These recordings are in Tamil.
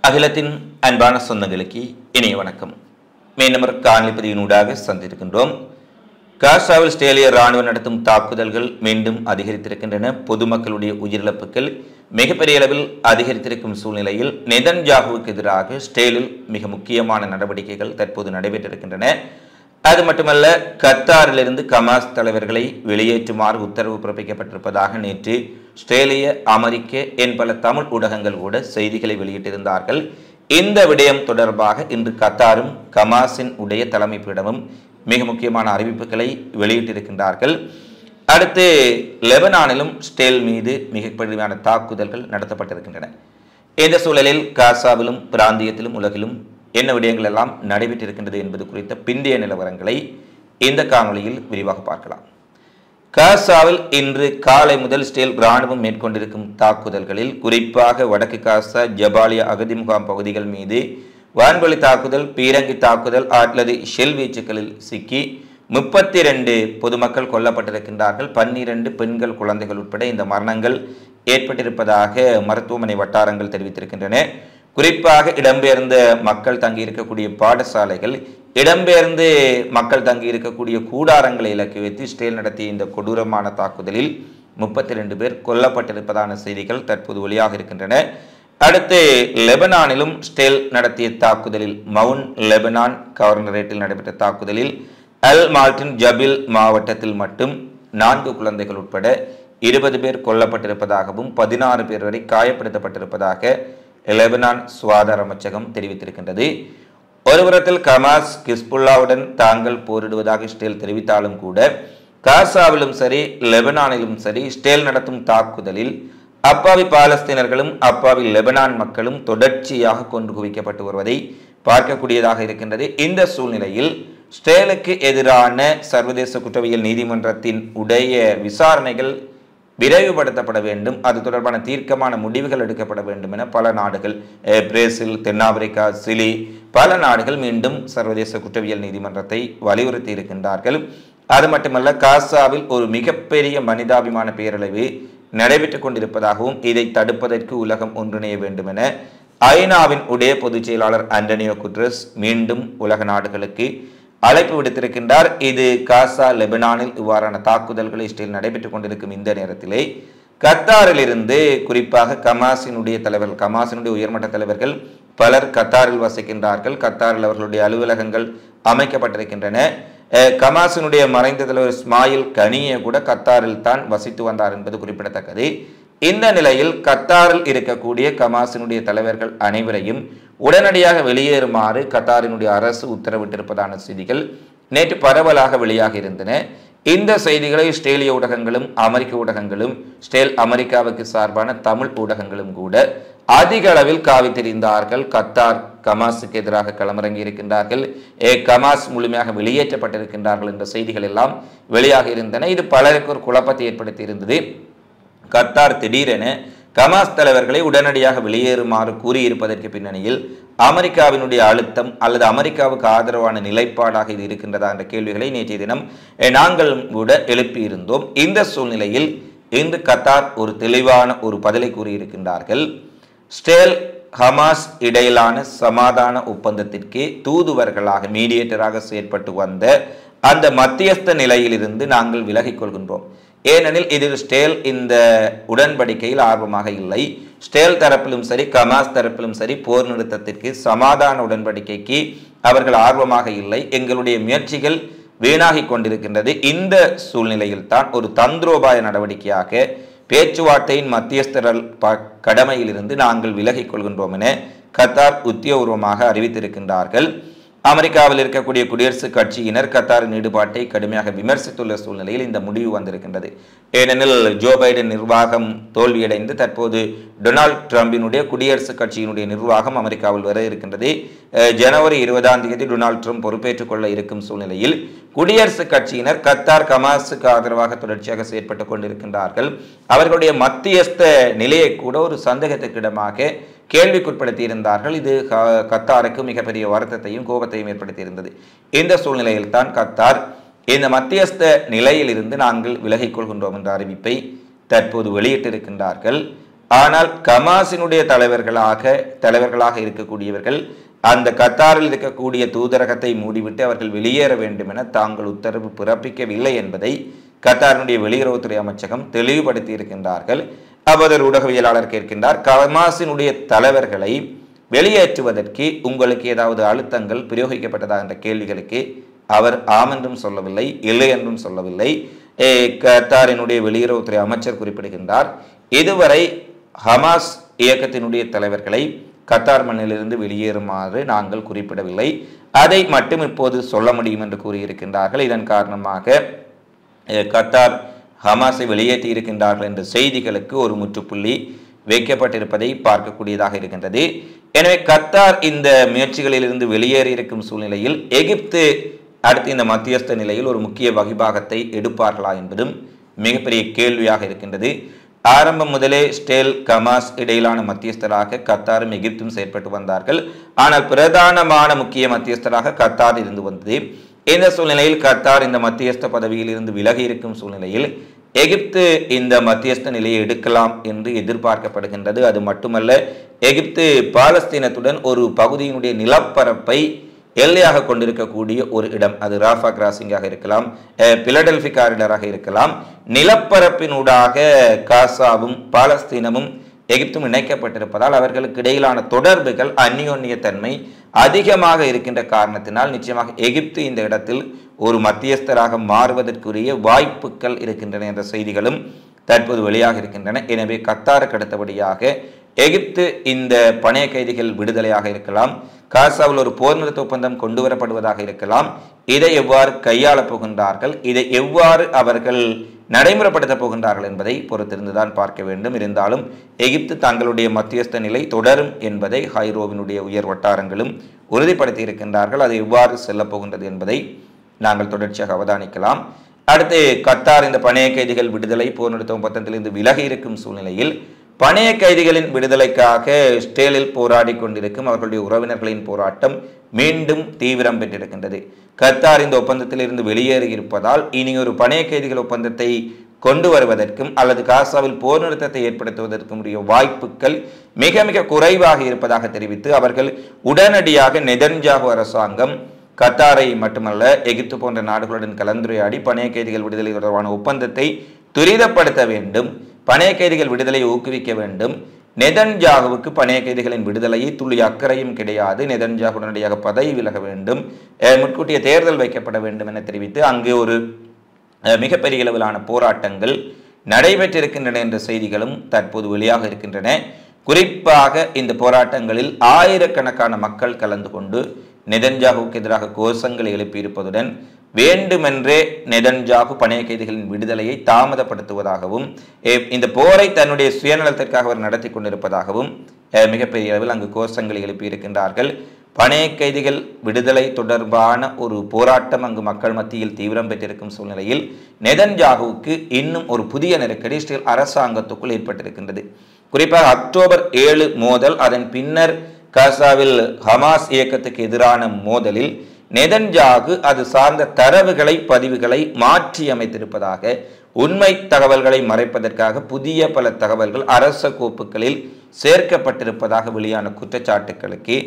அகிலத்தின் அன்பான சொந்தங்களுக்கு இனிய வணக்கம். மீண்டும் காணொளிப்பதிவினூடாக சந்திருக்கின்றோம். காசாவில் இஸ்ரேலிய ராணுவம் நடத்தும் தாக்குதல்கள் மீண்டும் அதிகரித்திருக்கின்றன. பொதுமக்களுடைய உயிரிழப்புகள் மிகப்பெரிய அளவில் அதிகரித்திருக்கும் சூழ்நிலையில் நெதன்யாகுவுக்கு எதிராக இஸ்ரேலில் மிக முக்கியமான நடவடிக்கைகள் தற்போது நடைபெற்றிருக்கின்றன. அது மட்டுமல்ல, கத்தாரிலிருந்து ஹமாஸ் தலைவர்களை வெளியேற்றுமாறு உத்தரவு பிறப்பிக்கப்பட்டிருப்பதாக நேற்று இஸ்ரேலிய, அமெரிக்க பல தமிழ் ஊடகங்கள் கூட செய்திகளை வெளியிட்டிருந்தார்கள். இந்த விடயம் தொடர்பாக இன்று கத்தாரும் ஹமாஸின் உடைய தலைமை பீடமும் மிக முக்கியமான அறிவிப்புகளை வெளியிட்டிருக்கின்றார்கள். அடுத்து லெபனானிலும் இஸ்ரேல் மீது மிக கடுமையான தாக்குதல்கள் நடத்தப்பட்டிருக்கின்றன. இந்த சூழலில் காசாவிலும் பிராந்தியத்திலும் உலகிலும் என்ன விடயங்கள் எல்லாம் நடைபெற்றிருக்கின்றது என்பது குறித்த பிந்தைய நிலவரங்களை இந்த காணொளியில் விரிவாக பார்க்கலாம். காசாவில் இன்று காலை முதல் இஸ்ரேல் ராணுவம் மேற்கொண்டிருக்கும் தாக்குதல்களில் குறிப்பாக வடக்கு காசா ஜபாலியா அகதி முகாம் பகுதிகள் மீது வான்வழி தாக்குதல், பீரங்கி தாக்குதல் அல்லது ஷெல் வீச்சுகளில் சிக்கி 32 பொதுமக்கள் கொல்லப்பட்டிருக்கின்றார்கள். 12 பெண்கள், குழந்தைகள் உட்பட இந்த மரணங்கள் ஏற்பட்டிருப்பதாக மருத்துவமனை வட்டாரங்கள் தெரிவித்திருக்கின்றன. குறிப்பாக இடம்பெயர்ந்த மக்கள் தங்கியிருக்கக்கூடிய பாடசாலைகள், இடம்பெயர்ந்து மக்கள் தங்கியிருக்கக்கூடிய கூடாரங்களை இலக்கு வைத்து இஸ்ரேல் நடத்திய இந்த கொடூரமான தாக்குதலில் 32 பேர் கொல்லப்பட்டிருப்பதான செய்திகள் தற்போது வெளியாக இருக்கின்றன. அடுத்து லெபனானிலும் இஸ்ரேல் நடத்திய தாக்குதலில், மவுண்ட் லெபனான் கவர்னரேட்டில் நடைபெற்ற தாக்குதலில் அல் மால்டின் ஜபில் மாவட்டத்தில் மட்டும் 4 குழந்தைகள் உட்பட 20 பேர் கொல்லப்பட்டிருப்பதாகவும் 16 பேர் வரை காயப்படுத்தப்பட்டிருப்பதாக லெபனான் சுகாதார அமைச்சகம் தெரிவித்திருக்கின்றது. ஒருபுறத்தில் ஹமாஸ், ஹிஸ்புல்லாவுடன் தாங்கள் போரிடுவதாக இஸ்ரேல் தெரிவித்தாலும் கூட, காசாவிலும் சரி லெபனானிலும் சரி இஸ்ரேல் நடத்தும் தாக்குதலில் அப்பாவி பாலஸ்தீனர்களும் அப்பாவி லெபனான் மக்களும் தொடர்ச்சியாக கொண்டு குவிக்கப்பட்டு வருவதை பார்க்கக்கூடியதாக இருக்கின்றது. இந்த சூழ்நிலையில் இஸ்ரேலுக்கு எதிரான சர்வதேச குற்றவியல் நீதிமன்றத்தின் உடைய விசாரணைகள் விரைவுபடுத்தப்பட வேண்டும், அது தொடர்பான தீர்க்கமான முடிவுகள் எடுக்கப்பட வேண்டும் என பல நாடுகள், பிரேசில், தென்னாப்பிரிக்கா, சிலி, பல நாடுகள் மீண்டும் சர்வதேச குற்றவியல் நீதிமன்றத்தை வலியுறுத்தி இருக்கின்றார்கள். அது மட்டுமல்ல, காசாவில் ஒரு மிகப்பெரிய மனிதாபிமான பேரழிவு நடைபெற்றுக் கொண்டிருப்பதாகவும் இதை தடுப்பதற்கு உலகம் ஒன்றிணைய வேண்டும் என ஐநாவின் உடைய பொதுச் செயலாளர் ஆண்டனியோ குட்ரஸ் மீண்டும் உலக நாடுகளுக்கு அழைப்பு விடுத்திருக்கின்றார். இது காசா, லெபனானில் இவ்வாறான தாக்குதல்கள் இஸ்ரேல் நடைபெற்றுக் கொண்டிருக்கும் இந்த நேரத்திலே கத்தாரில் இருந்து குறிப்பாக ஹமாஸினுடைய தலைவர்கள், ஹமாஸினுடைய உயர்மட்ட தலைவர்கள் பலர் கத்தாரில் வசிக்கின்றார்கள். கத்தாரில் அவர்களுடைய அலுவலகங்கள் அமைக்கப்பட்டிருக்கின்றன. ஹமாஸினுடைய மறைந்த தலைவர் இஸ்மாயில் கனியே கூட கத்தாரில் தான் வசித்து வந்தார் என்பது குறிப்பிடத்தக்கது. இந்த நிலையில் கத்தாரில் இருக்கக்கூடிய ஹமாஸினுடைய தலைவர்கள் அனைவரையும் உடனடியாக வெளியேறுமாறு கத்தாரினுடைய அரசு உத்தரவிட்டிருப்பதான செய்திகள் நேற்று பரவலாக வெளியாக இருந்தன. இந்த செய்திகளை இஸ்ரேலிய ஊடகங்களும் அமெரிக்க ஊடகங்களும், இஸ்ரேல் அமெரிக்காவுக்கு சார்பான தமிழ் ஊடகங்களும் கூட அதிக அளவில் காவி தெரிந்தார்கள். கத்தார் ஹமாஸுக்கு எதிராக களமிறங்கி இருக்கின்றார்கள், ஹமாஸ் முழுமையாக வெளியேற்றப்பட்டிருக்கின்றார்கள் என்ற செய்திகள் எல்லாம் வெளியாக இருந்தன. இது பலருக்கு ஒரு குழப்பத்தை ஏற்படுத்தி இருந்தது. கத்தார் திடீரென ஹமாஸ் தலைவர்களை உடனடியாக வெளியேறுமாறு கூறியிருப்பதற்கு பின்னணியில் அமெரிக்காவினுடைய அழுத்தம் அல்லது அமெரிக்காவுக்கு ஆதரவான நிலைப்பாடாக இது இருக்கின்றதா என்ற கேள்விகளை நேற்றைய தினம் நாங்கள் கூட எழுப்பியிருந்தோம். இந்த சூழ்நிலையில் இன்று கத்தார் ஒரு தெளிவான ஒரு பதிலை கூறியிருக்கின்றார்கள். இஸ்ரேல் ஹமாஸ் இடையிலான சமாதான ஒப்பந்தத்திற்கு தூதுவர்களாக, மீடியேட்டராக செயற்பட்டு வந்த அந்த மத்தியஸ்த நிலையிலிருந்து நாங்கள் விலகிக் கொள்கின்றோம். ஏனெனில் இதில் இஸ்ரேல் இந்த உடன்படிக்கையில் ஆர்வமாக இல்லை. இஸ்ரேல் தரப்பிலும் சரி ஹமாஸ் தரப்பிலும் சரி போர் நிறுத்தத்திற்கு, சமாதான உடன்படிக்கைக்கு அவர்கள் ஆர்வமாக இல்லை. எங்களுடைய முயற்சிகள் வீணாகி கொண்டிருக்கின்றது. இந்த சூழ்நிலையில் தான் ஒரு தந்திரோபாய நடவடிக்கையாக பேச்சுவார்த்தையின் மத்தியஸ்தர் கடமையிலிருந்து நாங்கள் விலகிக் கொள்கின்றோம் என கத்தார் உத்தியோகபூர்வமாக அறிவித்திருக்கின்றார்கள். அமெரிக்காவில் இருக்கக்கூடிய குடியரசுக் கட்சியினர் கத்தாரின் ஈடுபாட்டை கடுமையாக விமர்சித்துள்ள சூழ்நிலையில் இந்த முடிவு வந்திருக்கின்றது. ஏனெனில் ஜோ பைடன் நிர்வாகம் தோல்வியடைந்து தற்போது டொனால்ட் ட்ரம்பினுடைய குடியரசுக் கட்சியினுடைய நிர்வாகம் அமெரிக்காவில் வர இருக்கின்றது. ஜனவரி 20 டொனால்ட் ட்ரம்ப் பொறுப்பேற்றுக் கொள்ள இருக்கும் சூழ்நிலையில் குடியரசுக் கட்சியினர் கத்தார் ஹமாஸுக்கு ஆதரவாக தொடர்ச்சியாக செயற்பட்டுக் கொண்டிருக்கின்றார்கள். அவர்களுடைய மத்தியஸ்த நிலையை கூட ஒரு சந்தேகத்துக்கிடமாக கேள்விக்குட்படுத்தி இருந்தார்கள். இது கத்தாருக்கு மிகப்பெரிய வருத்தத்தையும் கோபத்தையும் ஏற்படுத்தியிருந்தது. இந்த சூழ்நிலையில் தான் கத்தார் இந்த மத்தியஸ்த நிலையில் இருந்து நாங்கள் விலகிக் கொள்கின்றோம் என்ற அறிவிப்பை தற்போது வெளியிட்டிருக்கின்றார்கள். ஆனால் ஹமாஸினுடைய தலைவர்களாக இருக்கக்கூடியவர்கள் அந்த கத்தாரில் இருக்கக்கூடிய தூதரகத்தை மூடிவிட்டு அவர்கள் வெளியேற வேண்டும் என தாங்கள் உத்தரவு பிறப்பிக்கவில்லை என்பதை கத்தாரினுடைய வெளியுறவுத்துறை அமைச்சகம் தெளிவுபடுத்தி இருக்கின்றார்கள். அவர் ஊடகவியலாளர் கேட்கின்றார், ஹமாஸினுடைய தலைவர்களை வெளியேற்றுவதற்கு உங்களுக்கு ஏதாவது அழுத்தங்கள் பிரயோகிக்கப்பட்டதா என்ற கேள்விகளுக்கு அவர் ஆம் என்றும் சொல்லவில்லை, இல்லை என்றும் சொல்லவில்லை. கத்தாரினுடைய வெளியுறவுத்துறை அமைச்சர் குறிப்பிடுகின்றார், இதுவரை ஹமாஸ் இயக்கத்தினுடைய தலைவர்களை கத்தார் மண்ணிலிருந்து வெளியேறுமாறு நாங்கள் குறிப்பிடவில்லை, அதை மட்டும் இப்போது சொல்ல முடியும் என்று கூறியிருக்கின்றார்கள். இதன் காரணமாக கத்தார் ஹமாஸை வெளியேற்றி இருக்கின்றார்கள் என்ற செய்திகளுக்கு ஒரு முற்றுப்புள்ளி வைக்கப்பட்டிருப்பதை பார்க்கக்கூடியதாக இருக்கின்றது. எனவே கத்தார் இந்த முயற்சிகளிலிருந்து வெளியேறி இருக்கும் சூழ்நிலையில் எகிப்து அடுத்து இந்த மத்தியஸ்த நிலையில் ஒரு முக்கிய வகிபாகத்தை எடுப்பார்களா என்பதும் மிகப்பெரிய கேள்வியாக இருக்கின்றது. ஆரம்பம் முதலே ஸ்டேல் ஹமாஸ் இடையிலான மத்தியஸ்தராக கத்தாரும் எகிப்தும் செயற்பட்டு வந்தார்கள். ஆனால் பிரதானமான முக்கிய மத்தியஸ்தராக கத்தார் இருந்து வந்தது. இந்த சூழ்நிலையில் கத்தார் இந்த மத்தியஸ்த பதவியில் இருந்து விலகி இருக்கும் சூழ்நிலையில் எகிப்து இந்த மத்தியஸ்த நிலையை எடுக்கலாம் என்று எதிர்பார்க்கப்படுகின்றது. அது மட்டுமல்ல, எகிப்து பாலஸ்தீனத்துடன் ஒரு பகுதியினுடைய நிலப்பரப்பை எல்லையாக கொண்டிருக்கக்கூடிய ஒரு இடம், அது ராஃபா கிராசிங்காக இருக்கலாம், பிலடெல்பி காரிடராக இருக்கலாம். நிலப்பரப்பினூடாக காசாவும் பாலஸ்தீனமும் எகிப்தும் இணைக்கப்பட்டிருப்பதால் அவர்களுக்கு இடையிலான தொடர்புகள் அந்யோன்யத்தன்மை அதிகமாக இருக்கின்ற காரணத்தினால் நிச்சயமாக எகிப்து இந்த இடத்தில் ஒரு மத்தியஸ்தராக மாறுவதற்குரிய வாய்ப்புகள் இருக்கின்றன என்ற செய்திகளும் தற்போது வெளியாக இருக்கின்றன. எனவே கத்தாருக்கு அடுத்தபடியாக எகிப்து இந்த பணைய கைதிகள் விடுதலையாக இருக்கலாம், காசாவில் ஒரு போர் நிறுத்த ஒப்பந்தம் கொண்டு வரப்படுவதாக இருக்கலாம். இதை எவ்வாறு கையாளப் போகின்றார்கள், இதை எவ்வாறு அவர்கள் நடைமுறைப்படுத்தப் போகின்றார்கள் என்பதை பொறுத்திருந்துதான் பார்க்க வேண்டும். இருந்தாலும் எகிப்து தங்களுடைய மத்தியஸ்த நிலை தொடரும் என்பதை ஹைரோவினுடைய உயர் வட்டாரங்களும் உறுதிப்படுத்தி இருக்கின்றார்கள். அது எவ்வாறு செல்லப் போகின்றது என்பதை நாங்கள் தொடர்ச்சியாக அவதானிக்கலாம். அடுத்து கத்தார் இந்த பணைய கைதிகள் விடுதலை போர் நிறுத்த ஒப்பந்தத்திலிருந்து விலகி இருக்கும் சூழ்நிலையில் பணைய கைதிகளின் விடுதலைக்காக இஸ்ரேலில் போராடி கொண்டிருக்கும் அவர்களுடைய உறவினர்களின் போராட்டம் மீண்டும் தீவிரம் பெற்றிருக்கின்றது. கத்தார் இந்த ஒப்பந்தத்தில் இருந்து வெளியேறி இருப்பதால் இனி ஒரு பணைய கைதிகள் ஒப்பந்தத்தை கொண்டு வருவதற்கும் அல்லது காசாவில் போர் நிறுத்தத்தை ஏற்படுத்துவதற்கும் உரிய வாய்ப்புகள் மிக மிக குறைவாக இருப்பதாக தெரிவித்து அவர்கள் உடனடியாக நெதன்யாகு அரசாங்கம் கத்தாரை மட்டுமல்ல எகிப்து போன்ற நாடுகளுடன் கலந்துரையாடி பணைய கைதிகள் விடுதலை தொடர்பான ஒப்பந்தத்தை துரிதப்படுத்த வேண்டும், பணைய கைதிகள் விடுதலையை ஊக்குவிக்க வேண்டும். நெதன்யாகுவுக்கு பணைய கைதிகளின் விடுதலையை துளி அக்கறையும் கிடையாது, நெதன்யாகு உடனடியாக பதவி விலக வேண்டும், முன்கூட்டிய தேர்தல் வைக்கப்பட வேண்டும் என தெரிவித்து அங்கு ஒரு மிகப்பெரிய அளவிலான போராட்டங்கள் நடைபெற்றிருக்கின்றன என்ற செய்திகளும் தற்போது வெளியாக இருக்கின்றன. குறிப்பாக இந்த போராட்டங்களில் ஆயிரக்கணக்கான மக்கள் கலந்து கொண்டு நெதன்யாகுவுக்கு எதிராக கோஷங்களை எழுப்பியிருப்பதுடன் வேண்டுமென்றே நெதன்யாகு பணைய கைதிகளின் விடுதலையை தாமதப்படுத்துவதாகவும் இந்த போரை தன்னுடைய சுயநலத்திற்காக அவர் நடத்தி கொண்டிருப்பதாகவும் மிகப்பெரிய அளவில் அங்கு கோஷங்களை எழுப்பியிருக்கின்றார்கள். பணைய கைதிகள் விடுதலை தொடர்பான ஒரு போராட்டம் அங்கு மக்கள் மத்தியில் தீவிரம் பெற்றிருக்கும் சூழ்நிலையில் நெதன்யாகுவுக்கு இன்னும் ஒரு புதிய நெருக்கடி இஸ்ரேல் அரசாங்கத்துக்குள் ஏற்பட்டிருக்கின்றது. குறிப்பாக அக்டோபர் 7 மோதல், அதன் பின்னர் காசாவில் ஹமாஸ் இயக்கத்துக்கு எதிரான மோதலில் நெதன்யாகு அது சார்ந்த தரவுகளை பதிவுகளை மாற்றி அமைத்திருப்பதாக, உண்மை தகவல்களை மறைப்பதற்காக புதிய பல தகவல்கள் அரச கோப்புகளில் சேர்க்கப்பட்டிருப்பதாக வெளியான குற்றச்சாட்டுகளுக்கு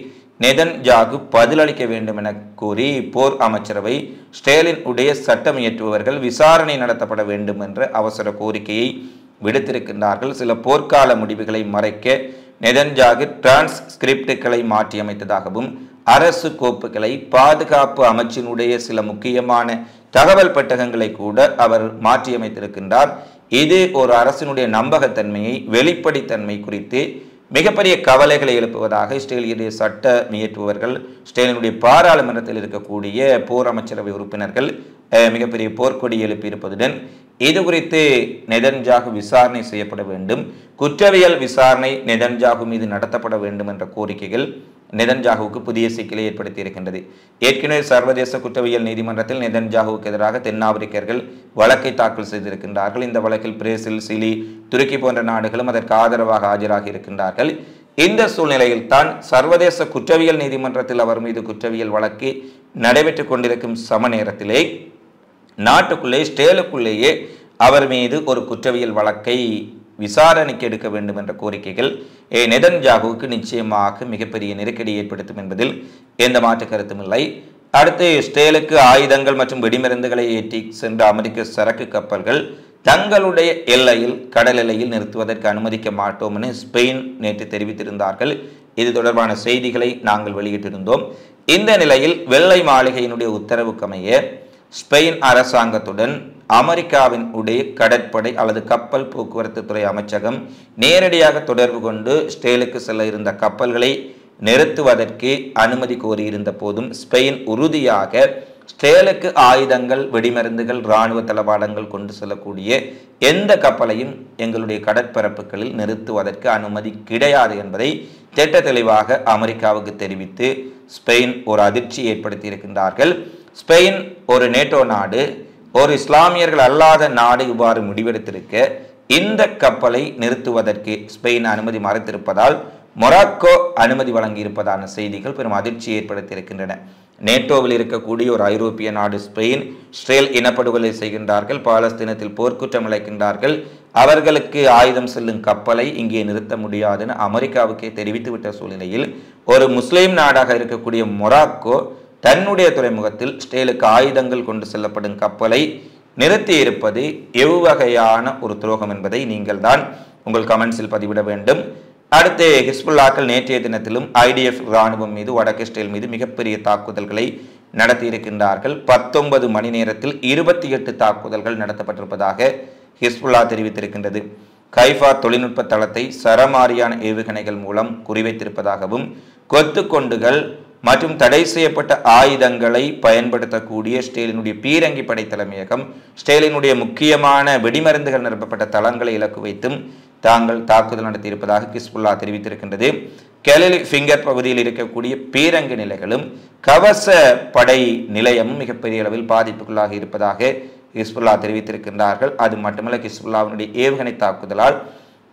நெதன்யாகு பதிலளிக்க வேண்டும் என கூறி போர் அமைச்சரவை ஸ்டேலின் உடைய சட்டம் இயற்றுபவர்கள் விசாரணை நடத்தப்பட வேண்டும் என்ற அவசர கோரிக்கையை விடுத்திருக்கின்றார்கள். சில போர்க்கால முடிவுகளை மறைக்க நெதன்யாகு டிரான்ஸ்கிரிப்டுகளை மாற்றியமைத்ததாகவும் அரசு கோப்புகளை பாதுகாப்பு அமைச்சினுடைய சில முக்கியமான தகவல் பெட்டகங்களை கூட அவர் மாற்றியமைத்திருக்கின்றார். இது ஒரு அரசினுடைய நம்பகத்தன்மையை வெளிப்படைத்தன்மை குறித்து மிகப்பெரிய கவலைகளை எழுப்புவதாக இஸ்ரேலிய சட்ட இயற்றுபவர்கள் இஸ்ரேலினுடைய பாராளுமன்றத்தில் இருக்கக்கூடிய போர் அமைச்சரவை உறுப்பினர்கள் மிகப்பெரிய போர்க்கொடி எழுப்பியிருப்பதுடன் இது குறித்து நெதன்யாகு விசாரணை செய்யப்பட வேண்டும், குற்றவியல் விசாரணை நெதன்யாகு மீது நடத்தப்பட வேண்டும் என்ற கோரிக்கைகள் நெதன்யாகுவுக்கு புதிய சிக்கலை ஏற்படுத்தி இருக்கின்றது. ஏற்கனவே சர்வதேச குற்றவியல் நீதிமன்றத்தில் நெதன்யாகுவுக்கு எதிராக தென்னாப்பிரிக்கர்கள் வழக்கை தாக்கல் செய்திருக்கின்றார்கள். இந்த வழக்கில் பிரேசில், சிலி, துருக்கி போன்ற நாடுகளும் அதற்கு ஆதரவாக ஆஜராகி இருக்கின்றார்கள். இந்த சூழ்நிலையில் தான் சர்வதேச குற்றவியல் நீதிமன்றத்தில் அவர் மீது குற்றவியல் வழக்கு நடைபெற்றுக் கொண்டிருக்கும் சம நேரத்திலே நாட்டுக்குள்ளே ஸ்டேலுக்குள்ளேயே அவர் மீது ஒரு குற்றவியல் வழக்கை விசாரணைக்கு எடுக்க வேண்டும் என்ற கோரிக்கைகள் நெதன்யாகுவுக்கு நிச்சயமாக மிகப்பெரிய நெருக்கடி ஏற்படுத்தும் என்பதில் எந்த மாற்று கருத்தும் இல்லை. அடுத்து இஸ்ரேலுக்கு ஆயுதங்கள் மற்றும் வெடிமருந்துகளை ஏற்றி சென்ற அமெரிக்க சரக்கு கப்பல்கள் தங்களுடைய எல்லையில் கடல் எல்லையில் நிறுத்துவதற்கு அனுமதிக்க மாட்டோம் என ஸ்பெயின் நேற்று தெரிவித்திருந்தார்கள். இது தொடர்பான செய்திகளை நாங்கள் வெளியிட்டிருந்தோம். இந்த நிலையில் வெள்ளை மாளிகையினுடைய உத்தரவுக்கமைய ஸ்பெயின் அரசாங்கத்துடன் அமெரிக்காவின் உடைய கடற்படை அல்லது கப்பல் போக்குவரத்து துறை அமைச்சகம் நேரடியாக தொடர்பு கொண்டு இஸ்ரேலுக்கு செல்ல இருந்த கப்பல்களை நிறுத்துவதற்கு அனுமதி கோரியிருந்த போதும் ஸ்பெயின் உறுதியாக இஸ்ரேலுக்கு ஆயுதங்கள், வெடிமருந்துகள், இராணுவ தளவாடங்கள் கொண்டு செல்லக்கூடிய எந்த கப்பலையும் எங்களுடைய கடற்பரப்புகளில் நிறுத்துவதற்கு அனுமதி கிடையாது என்பதை திட்ட தெளிவாக அமெரிக்காவுக்கு தெரிவித்து ஸ்பெயின் ஒரு அதிர்ச்சி ஏற்படுத்தி இருக்கின்றார்கள். ஸ்பெயின் ஒரு நேட்டோ நாடு, ஒரு இஸ்லாமியர்கள் அல்லாத நாடு இவ்வாறு முடிவெடுத்திருக்க இந்த கப்பலை நிறுத்துவதற்கு ஸ்பெயின் அனுமதி மறுத்திருப்பதால் மொராக்கோ அனுமதி வழங்கியிருப்பதான செய்திகள் பெரும் அதிர்ச்சி ஏற்படுத்தியிருக்கின்றன. நேட்டோவில் இருக்கக்கூடிய ஒரு ஐரோப்பிய நாடு ஸ்பெயின் இஸ்ரேல் இனப்படுகொலை செய்கின்றார்கள், பாலஸ்தீனத்தில் போர்க்குற்றம் இழைக்கின்றார்கள், அவர்களுக்கு ஆயுதம் செல்லும் கப்பலை இங்கே நிறுத்த முடியாது என அமெரிக்காவுக்கே தெரிவித்துவிட்ட சூழ்நிலையில் ஒரு முஸ்லீம் நாடாக இருக்கக்கூடிய மொராக்கோ தன்னுடைய துறைமுகத்தில் இஸ்ரேலுக்கு ஆயுதங்கள் கொண்டு செல்லப்படும் கப்பலை நிறுத்தி இருப்பது எவ்வகையான ஒரு துரோகம் என்பதை நீங்கள் தான் உங்கள் கமெண்ட்ஸில் பதிவிட வேண்டும். அடுத்து ஹிஸ்புல்லாக்கள் நேற்றைய தினத்திலும் ஐடிஎஃப் இராணுவம் மீது வடக்கு இஸ்ரேல் மீது மிகப்பெரிய தாக்குதல்களை நடத்தியிருக்கின்றார்கள். 19 மணி நேரத்தில் 28 தாக்குதல்கள் நடத்தப்பட்டிருப்பதாக ஹிஸ்புல்லா தெரிவித்திருக்கின்றது. கைஃபா தொழில்நுட்ப தளத்தை சரமாரியான ஏவுகணைகள் மூலம் குறிவைத்திருப்பதாகவும் கொத்து கொண்டுகள் மற்றும் தடை செய்யப்பட்ட ஆயுதங்களை பயன்படுத்தக்கூடிய இஸ்ரேலினுடைய பீரங்கி படை தலைமையகம், இஸ்ரேலினுடைய முக்கியமான வெடிமருந்துகள் நிரப்பப்பட்ட தளங்களை இலக்கு வைத்தும் தாங்கள் தாக்குதல் நடத்தியிருப்பதாக ஹிஸ்புல்லா தெரிவித்திருக்கின்றது. கெலில் ஃபிங்கர் பகுதியில் இருக்கக்கூடிய பீரங்கி நிலைகளும் கவச படை நிலையமும் மிகப்பெரிய அளவில் பாதிப்புக்குள்ளாக இருப்பதாக ஹிஸ்புல்லா தெரிவித்திருக்கின்றார்கள். அது மட்டுமல்ல, ஹிஸ்புல்லாவினுடைய ஏவுகணை தாக்குதலால்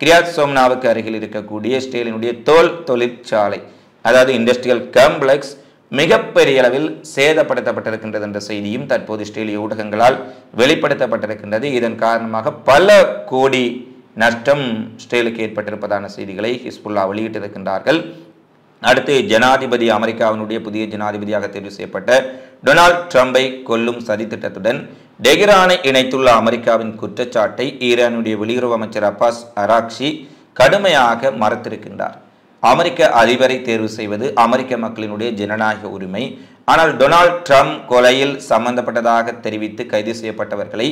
கிரியாத் சோம்னாவுக்கு அருகில் இருக்கக்கூடிய இஸ்ரேலினுடைய தோல் தொழிற்சாலை, அதாவது இண்டஸ்ட்ரியல் காம்ப்ளெக்ஸ் மிகப்பெரிய அளவில் சேதப்படுத்தப்பட்டிருக்கின்றது என்ற செய்தியும் தற்போது இஸ்ரேலிய ஊடகங்களால் வெளிப்படுத்தப்பட்டிருக்கின்றது. இதன் காரணமாக பல கோடி நஷ்டம் இஸ்ரேலுக்கு ஏற்பட்டிருப்பதான செய்திகளை ஹிஸ்புல்லா வெளியிட்டிருக்கின்றார்கள். அடுத்து ஜனாதிபதி அமெரிக்காவினுடைய புதிய ஜனாதிபதியாக தேர்வு செய்யப்பட்ட டொனால்ட் ட்ரம்பை கொல்லும் சதித்திட்டத்துடன் டெஹ்ரானை இணைத்துள்ள அமெரிக்காவின் குற்றச்சாட்டை ஈரானுடைய வெளியுறவு அமைச்சர் அப்பாஸ் அராக்சி கடுமையாக மறுத்திருக்கின்றார். அமெரிக்க அதிபரை தேர்வு செய்வது அமெரிக்க மக்களினுடைய ஜனநாயக உரிமை. ஆனால் டொனால்ட் ட்ரம்ப் கொலையில் சம்பந்தப்பட்டதாக தெரிவித்து கைது செய்யப்பட்டவர்களை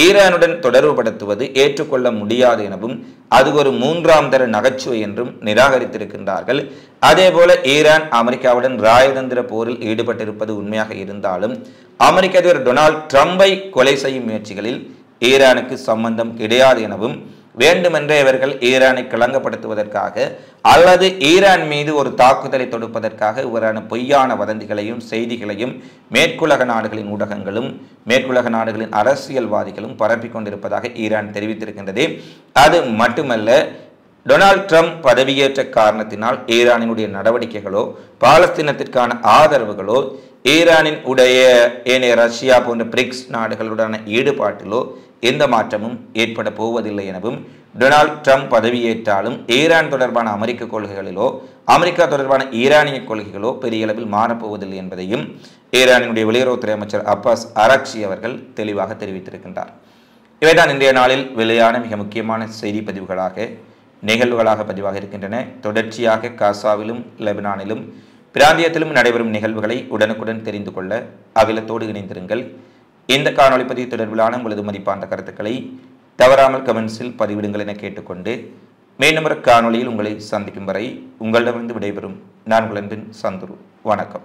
ஈரானுடன் தொடர்புபடுத்துவது ஏற்றுக்கொள்ள முடியாது எனவும் அது ஒரு 3ஆம் தர நகைச்சுவை என்றும் நிராகரித்திருக்கின்றார்கள். அதேபோல ஈரான் அமெரிக்காவுடன் ராஜதந்திர போரில் ஈடுபட்டிருப்பது உண்மையாக இருந்தாலும் அமெரிக்க அதிபர் டொனால்ட் ட்ரம்பை கொலை செய்யும் முயற்சிகளில் ஈரானுக்கு சம்பந்தம் கிடையாது எனவும் வேண்டுமென்றே இவர்கள் ஈரானை களங்கப்படுத்துவதற்காக அல்லது ஈரான் மீது ஒரு தாக்குதலை தொடுப்பதற்காக இவரான பொய்யான வதந்திகளையும் செய்திகளையும் மேற்குலக நாடுகளின் ஊடகங்களும் மேற்குலக நாடுகளின் அரசியல்வாதிகளும் பரப்பிக் கொண்டிருப்பதாக ஈரான் தெரிவித்திருக்கின்றது. அது மட்டுமல்ல, டொனால்ட் ட்ரம்ப் பதவியேற்ற காரணத்தினால் ஈரானினுடைய நடவடிக்கைகளோ பாலஸ்தீனத்திற்கான ஆதரவுகளோ ஈரானின் உடைய ஏனைய ரஷ்யா போன்ற பிரிக்ஸ் நாடுகளுடனான ஈடுபாட்டிலோ எந்த மாற்றமும் ஏற்பட போவதில்லை எனவும் டொனால்ட் ட்ரம்ப் பதவியேற்றாலும் ஈரான் தொடர்பான அமெரிக்க கொள்கைகளிலோ அமெரிக்கா தொடர்பான ஈரானிய கொள்கைகளோ பெரிய அளவில் மாறப்போவதில்லை என்பதையும் ஈரானினுடைய வெளியுறவுத்துறை அமைச்சர் அப்பாஸ் அராக்சி அவர்கள் தெளிவாக தெரிவித்திருக்கின்றார். இவைதான் இன்றைய நாளில் வெளியான மிக முக்கியமான செய்தி பதிவுகளாக நிகழ்வுகளாக பதிவாக இருக்கின்றன. தொடர்ச்சியாக காசாவிலும் லெபனானிலும் பிராந்தியத்திலும் நடைபெறும் நிகழ்வுகளை உடனுக்குடன் தெரிந்து கொள்ள அகிலத்தோடு இணைந்திருங்கள். இந்த காணொளி பதிவு தொடர்பிலான உங்களது மதிப்பான கருத்துக்களை தவறாமல் கமெண்ட்ஸில் பதிவிடுங்கள் என கேட்டுக்கொண்டு மீண்டும் ஒரு காணொளியில் உங்களை சந்திக்கும் வரை உங்களிடமிருந்து விடைபெறும் நான் உங்கள் அன்பின் சந்துரு. வணக்கம்.